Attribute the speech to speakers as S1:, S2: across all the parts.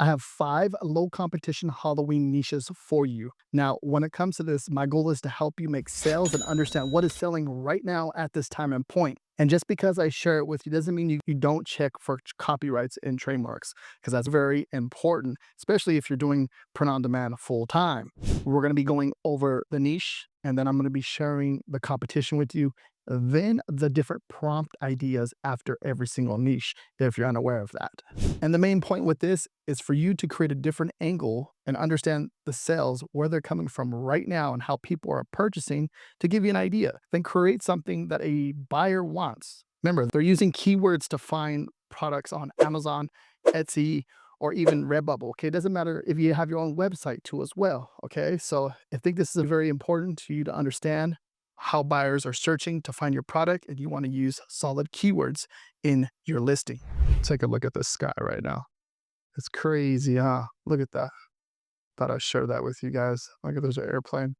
S1: I have 5 low competition Halloween niches for you. Now, when it comes to this, my goal is to help you make sales and understand what is selling right now at this time and point. And just because I share it with you doesn't mean you don't check for copyrights and trademarks, because that's very important, especially if you're doing print on demand full time. We're going to be going over the niche, and then I'm going to be sharing the competition with you, then the different prompt ideas after every single niche, if you're unaware of that. And the main point with this is for you to create a different angle and understand the sales, where they're coming from right now and how people are purchasing to give you an idea. Then create something that a buyer wants. Remember, they're using keywords to find products on Amazon, Etsy, or even Redbubble. Okay, it doesn't matter if you have your own website too as well. Okay, so I think this is very important to you to understand how buyers are searching to find your product, and you want to use solid keywords in your listing. Take a look at the sky right now. It's crazy, huh? Look at that. Thought I'd share that with you guys. Look at there's an airplane.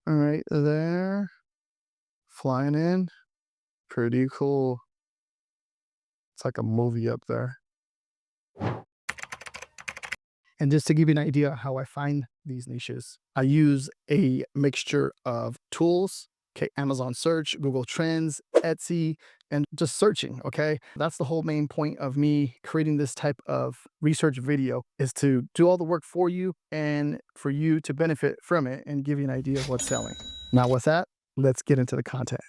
S1: All right, there. Flying in. Pretty cool. It's like a movie up there. And just to give you an idea how I find these niches, I use a mixture of tools, okay, Amazon search, Google Trends, Etsy, and just searching, okay? That's the whole main point of me creating this type of research video, is to do all the work for you and for you to benefit from it and give you an idea of what's selling. Now with that, let's get into the content.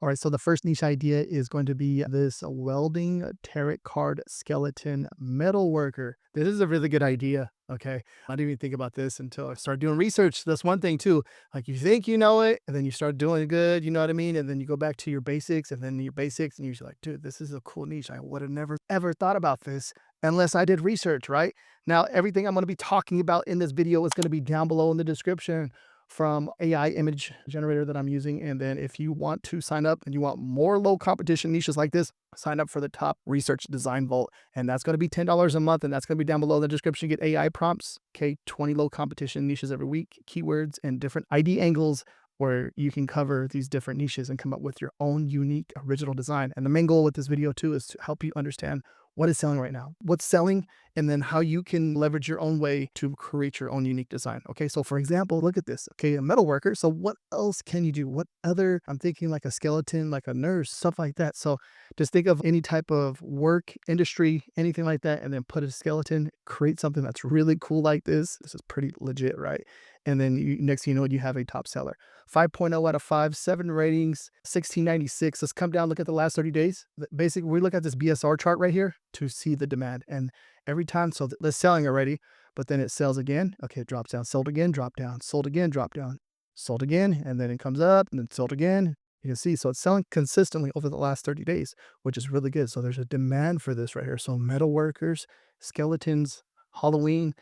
S1: All right, so the first niche idea is going to be this welding tarot card skeleton metal worker. This is a really good idea. Okay, I didn't even think about this until I started doing research. That's one thing too. Like you think you know it, and then you start doing good. You know what I mean? And then you go back to your basics, and then your basics, and you're like, dude, this is a cool niche. I would have never ever thought about this unless I did research. Right now, everything I'm going to be talking about in this video is going to be down below in the description from AI image generator that I'm using. And then if you want to sign up and you want more low competition niches like this, sign up for the top research design vault. And that's going to be $10 a month. And that's going to be down below in the description. You get AI prompts, okay, 20 low competition niches every week, keywords and different ID angles where you can cover these different niches and come up with your own unique original design. And the main goal with this video too is to help you understand what is selling right now, what's selling, and then how you can leverage your own way to create your own unique design. Okay, so for example, look at this. Okay, a metal worker. So what else can you do? What other, I'm thinking like a skeleton, like a nurse, stuff like that. So just think of any type of work, industry, anything like that, and then put a skeleton, create something that's really cool like this. This is pretty legit, right? And then next thing you know, you have a top seller. 5.0 out of 5, 7 ratings, 1696. Let's come down, look at the last 30 days. Basically, we look at this BSR chart right here to see the demand. And every time, so that's selling already, but then it sells again. Okay, it drops down, sold again, drop down, sold again, drop down, sold again, and then it comes up and then sold again. You can see, so it's selling consistently over the last 30 days, which is really good. So there's a demand for this right here. So metal workers, skeletons, Halloween,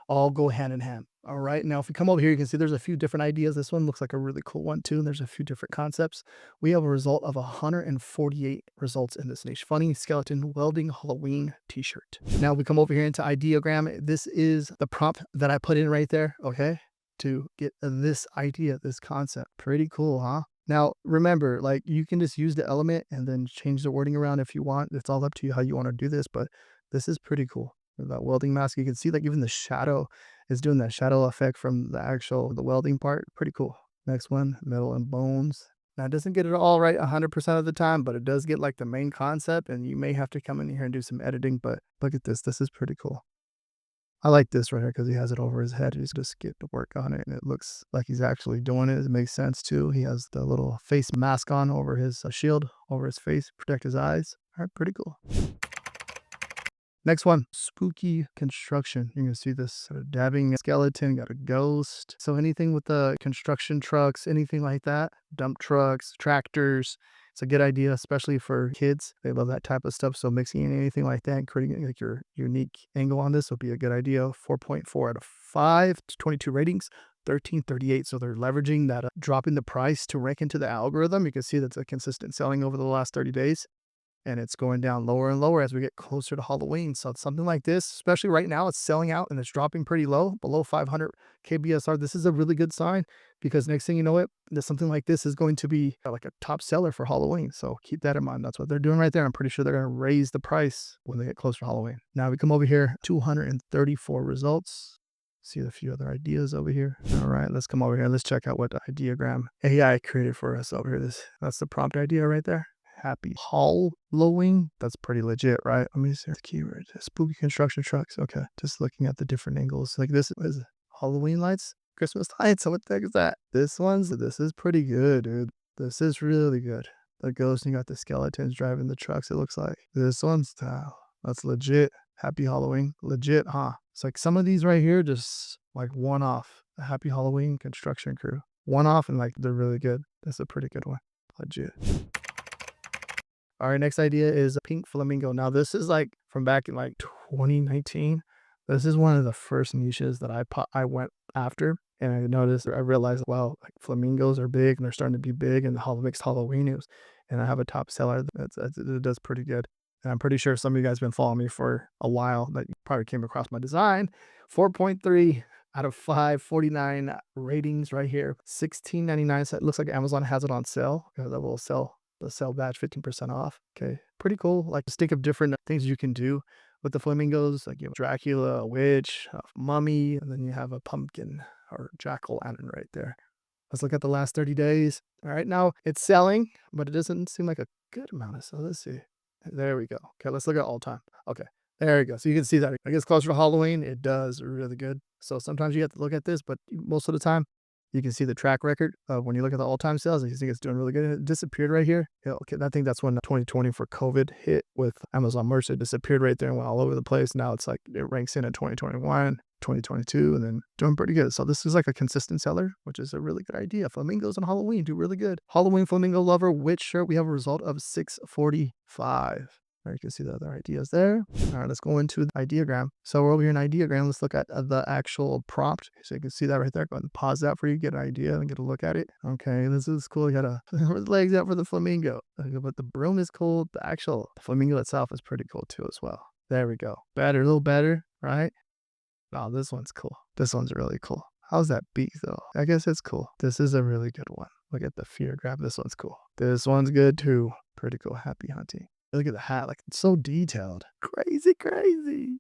S1: all go hand in hand. All right. Now, if we come over here, you can see there's a few different ideas. This one looks like a really cool one too. And there's a few different concepts. We have a result of 148 results in this niche. Funny skeleton welding Halloween t-shirt. Now we come over here into ideogram. This is the prompt that I put in right there. Okay. To get this idea, this concept. Pretty cool, huh? Now, remember, like you can just use the element and then change the wording around if you want. It's all up to you how you want to do this, but this is pretty cool. That welding mask, you can see like even the shadow is doing that shadow effect from the welding part. Pretty cool. Next one, metal and bones. Now it doesn't get it all right 100% of the time, but it does get like the main concept, and you may have to come in here and do some editing, but look at this. This is pretty cool. I like this right here because he has it over his head. He's just get to work on it, and it looks like he's actually doing it. It makes sense too. He has the little face mask on over his shield over his face, protect his eyes. All right, pretty cool. Next one, spooky construction. You can see this sort of dabbing skeleton, got a ghost. So anything with the construction trucks, anything like that, dump trucks, tractors, it's a good idea, especially for kids. They love that type of stuff. So mixing in anything like that and creating like your unique angle on this will be a good idea. 4.4 out of 5, 22 ratings. 1338. So they're leveraging that, dropping the price to rank into the algorithm. You can see that's a consistent selling over the last 30 days. and it's going down lower and lower as we get closer to Halloween. So something like this, especially right now, it's selling out and it's dropping pretty low, below 500 kbsr. This is a really good sign, because next thing you know it, something like this is going to be like a top seller for Halloween. So keep that in mind. That's what they're doing right there. I'm pretty sure they're going to raise the price when they get closer to Halloween. Now we come over here, 234 results. See a few other ideas over here. All right, let's come over here. Let's check out what Ideogram AI created for us over here. That's the prompt idea right there. Happy Halloween. That's pretty legit, right? Let me see the keyword. Spooky construction trucks. Okay, just looking at the different angles. Like this is Halloween lights, Christmas lights. So what the heck is that? This is pretty good, dude. This is really good. The ghost, and you got the skeletons driving the trucks, it looks like. This one's that's legit. Happy Halloween. Legit, huh? It's like some of these right here, just like one off. The Happy Halloween construction crew. One off, and like they're really good. That's a pretty good one. Legit. All right, next idea is a pink flamingo. Now this is like from back in like 2019. This is one of the first niches that I went after, and I realized, wow, like flamingos are big and they're starting to be big, and the mixed Halloween news. And I have a top seller it does pretty good. And I'm pretty sure some of you guys have been following me for a while that you probably came across my design. 4.3 out of 5, 49 ratings right here. $16.99. So it looks like Amazon has it on sale. That will sell the sale badge 15% off. Okay, pretty cool. Like, just think of different things you can do with the flamingos. Like you have Dracula, a witch, a mummy, and then you have a pumpkin or jack-o'-lantern right there. Let's look at the last 30 days. All right, now it's selling, but it doesn't seem like a good amount of sales. Let's see. There we go. Okay, let's look at all time. Okay, there we go. So you can see that I guess closer to Halloween, it does really good. So sometimes you have to look at this, but most of the time, you can see the track record of when you look at the all-time sales, and you think it's doing really good. It disappeared right here. Yeah, okay, I think that's when 2020 for COVID hit with Amazon merch. It disappeared right there and went all over the place. Now it's like it ranks in at 2021, 2022, and then doing pretty good. So this is like a consistent seller, which is a really good idea. Flamingos on Halloween do really good. Halloween flamingo lover witch shirt. We have a result of 645. There you can see the other ideas there. All right, let's go into the ideogram. So we're over here in ideogram. Let's look at the actual prompt. So you can see that right there. Go ahead and pause that for you, get an idea and get a look at it. Okay, this is cool. You got legs out for the flamingo. But the broom is cool. The flamingo itself is pretty cool too as well. There we go. Better, a little better, right? Oh, this one's cool. This one's really cool. How's that beak though? I guess it's cool. This is a really good one. Look at the fear grab. This one's cool. This one's good too. Pretty cool. Happy hunting. Look at the hat, like it's so detailed. Crazy, crazy.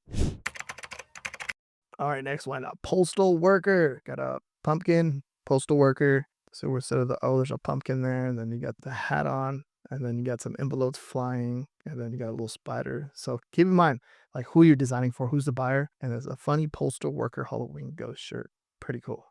S1: All right, next one, a postal worker. Got a pumpkin, postal worker. So instead of there's a pumpkin there, and then you got the hat on, and then you got some envelopes flying, and then you got a little spider. So keep in mind, like who you're designing for, who's the buyer, and there's a funny postal worker Halloween ghost shirt. Pretty cool.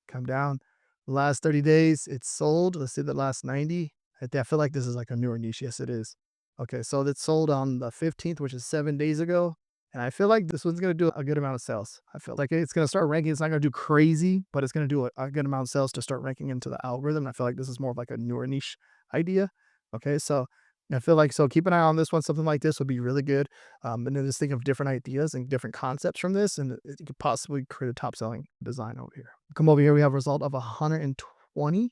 S1: Come down. The last 30 days, it's sold. Let's see the last 90. I feel like this is like a newer niche. Yes, it is. Okay, so it's sold on the 15th, which is 7 days ago. And I feel like this one's going to do a good amount of sales. I feel like it's going to start ranking. It's not going to do crazy, but it's going to do a good amount of sales to start ranking into the algorithm. I feel like this is more of like a newer niche idea. Okay, so I feel like, so keep an eye on this one. Something like this would be really good. And then just think of different ideas and different concepts from this, and it could possibly create a top selling design over here. Come over here. We have a result of 120.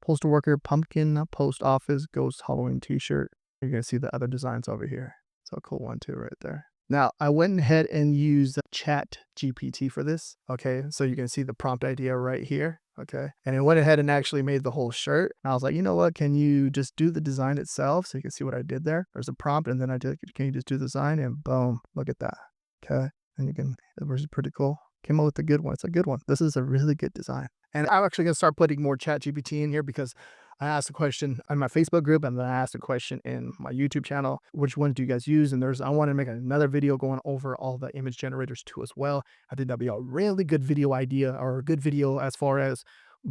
S1: Postal worker, pumpkin, post office, ghost Halloween t-shirt. You're going to see the other designs over here. So a cool one too right there. Now, I went ahead and used Chat GPT for this. Okay, so you can see the prompt idea right here. Okay, and it went ahead and actually made the whole shirt. And I was like, you know what? Can you just do the design itself? So you can see what I did there. There's a prompt, and then I did, can you just do the design? And boom, look at that. Okay, and it was pretty cool. Came up with a good one. It's a good one. This is a really good design. And I'm actually going to start putting more Chat GPT in here, because I asked a question on my Facebook group, and then I asked a question in my YouTube channel. Which ones do you guys use? And I want to make another video going over all the image generators too as well. I think that'd be a really good video idea, or a good video as far as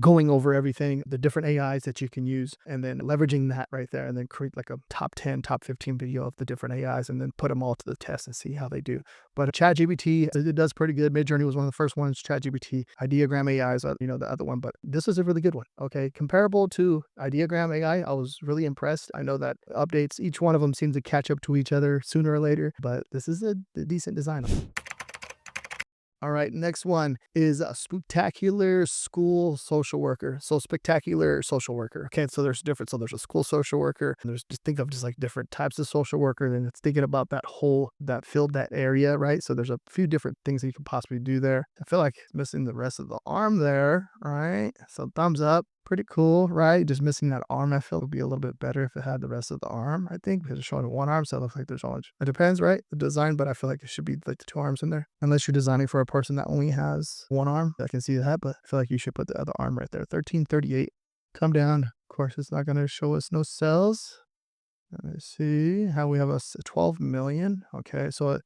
S1: going over everything, the different AIs that you can use, and then leveraging that right there, and then create like a top 10, top 15 video of the different AIs, and then put them all to the test and see how they do. But ChatGPT, it does pretty good. Midjourney was one of the first ones. ChatGPT, Ideogram AI is, the other one, but this is a really good one. Okay, comparable to Ideogram AI, I was really impressed. I know that updates, each one of them seems to catch up to each other sooner or later, but this is a decent design. All right, next one is a Spooktacular school social worker. So spectacular social worker. Okay, so there's different. So there's a school social worker. And there's just think of just like different types of social worker. And it's thinking about that whole that field, that area, right? So there's a few different things that you can possibly do there. I feel like it's missing the rest of the arm there, right? So thumbs up. Pretty cool, right? Just missing that arm, I feel would be a little bit better if it had the rest of the arm, I think, because it's showing one arm, so it looks like there's only, it depends, right? The design, but I feel like it should be like the two arms in there. Unless you're designing for a person that only has one arm, I can see that, but I feel like you should put the other arm right there. 1338. Come down. Of course, it's not going to show us no cells. Let's see how we have a 12 million. Okay, so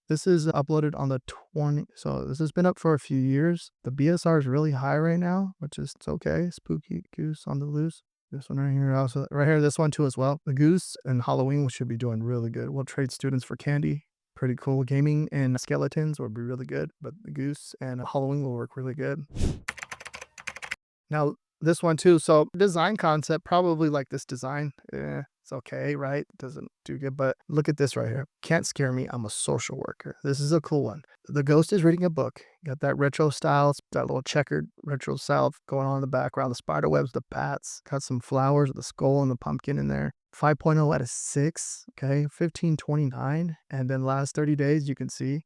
S1: this is uploaded on the 20. So this has been up for a few years. The BSR is really high right now, which is it's okay. Spooky goose on the loose. This one right here, also right here, this one too as well. The goose and Halloween should be doing really good. We'll trade students for candy. Pretty cool. Gaming and skeletons will be really good, but the goose and Halloween will work really good. Now, this one too. So design concept, probably like this design. It's okay, right? Doesn't do good, but look at this right here. Can't scare me. I'm a social worker. This is a cool one. The ghost is reading a book. Got that retro style, that little checkered retro style going on in the background. The spider webs, the bats, got some flowers, the skull and the pumpkin in there. 5.0 out of 6. Okay, 1529. And then last 30 days, you can see.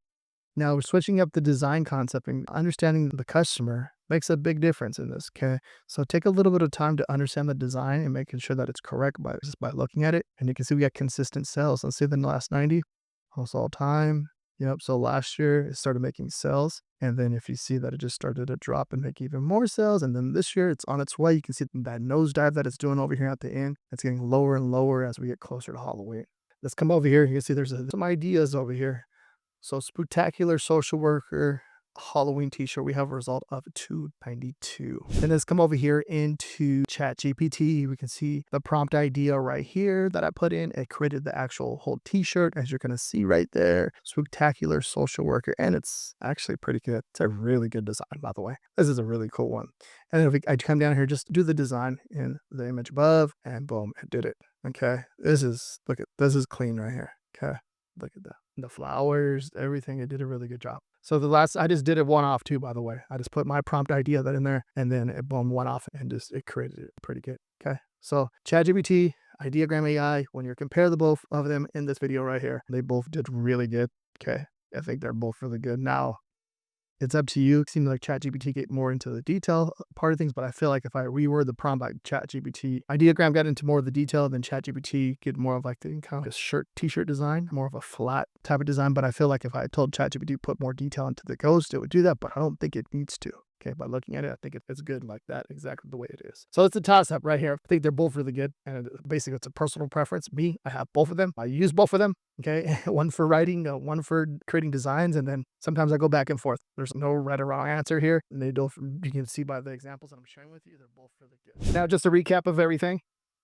S1: Now, we're switching up the design concept and understanding the customer makes a big difference in this, okay? So take a little bit of time to understand the design and making sure that it's correct by just by looking at it. And you can see we got consistent sales. Let's see the last 90, almost all time. Yep, so last year it started making sales. And then if you see that it just started to drop and make even more sales. And then this year it's on its way. You can see that nosedive that it's doing over here at the end. It's getting lower and lower as we get closer to Halloween. Let's come over here. You can see there's some ideas over here. So Spooktacular social worker Halloween t-shirt, we have a result of 292. And let's come over here into ChatGPT. We can see the prompt idea right here that I put in. It created the actual whole t-shirt, as you're going to see right there. Spooktacular social worker, and it's actually pretty good. It's a really good design, by the way. This is a really cool one. And then if I come down here, just do the design in the image above, and boom, it did it. Okay, this is clean right here. Okay, look at that. The flowers, everything. It did a really good job. So I just did it one off too, by the way. I just put my prompt idea that in there, and then it boom, one off, and it created it pretty good. Okay. So ChatGPT, Ideogram AI, when you compare the both of them in this video right here, they both did really good. Okay. I think they're both really good. Now, it's up to you. It seems like ChatGPT get more into the detail part of things, but I feel like if I reword the prompt by ChatGPT, Ideogram got into more of the detail, then ChatGPT get more of like the kind of t-shirt design, more of a flat type of design. But I feel like if I told ChatGPT to put more detail into the ghost, it would do that, but I don't think it needs to. Okay, by looking at it, I think it's good like that, exactly the way it is. So it's a toss-up right here. I think they're both really good, and basically it's a personal preference. Me, I have both of them. I use both of them, okay? One for writing, one for creating designs, and then sometimes I go back and forth. There's no right or wrong answer here, and you can see by the examples that I'm sharing with you, they're both really good. Now, just a recap of everything.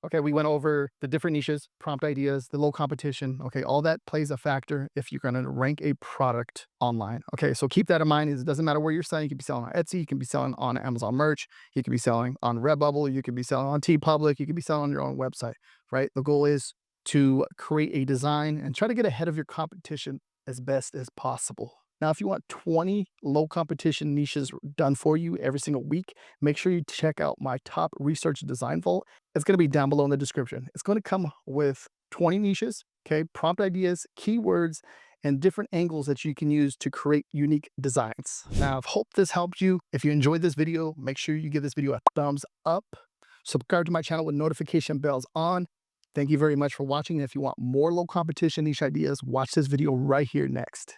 S1: Okay, we went over the different niches, prompt ideas, the low competition. Okay, all that plays a factor if you're going to rank a product online. Okay, so keep that in mind. It doesn't matter where you're selling. You can be selling on Etsy. You can be selling on Amazon merch. You can be selling on Redbubble. You can be selling on TeePublic. You can be selling on your own website, right? The goal is to create a design and try to get ahead of your competition as best as possible. Now, if you want 20 low competition niches done for you every single week, make sure you check out my top research design vault. It's going to be down below in the description. It's going to come with 20 niches, okay, prompt ideas, keywords, and different angles that you can use to create unique designs. Now, I hope this helped you. If you enjoyed this video, make sure you give this video a thumbs up. Subscribe to my channel with notification bells on. Thank you very much for watching. And if you want more low competition niche ideas, watch this video right here next.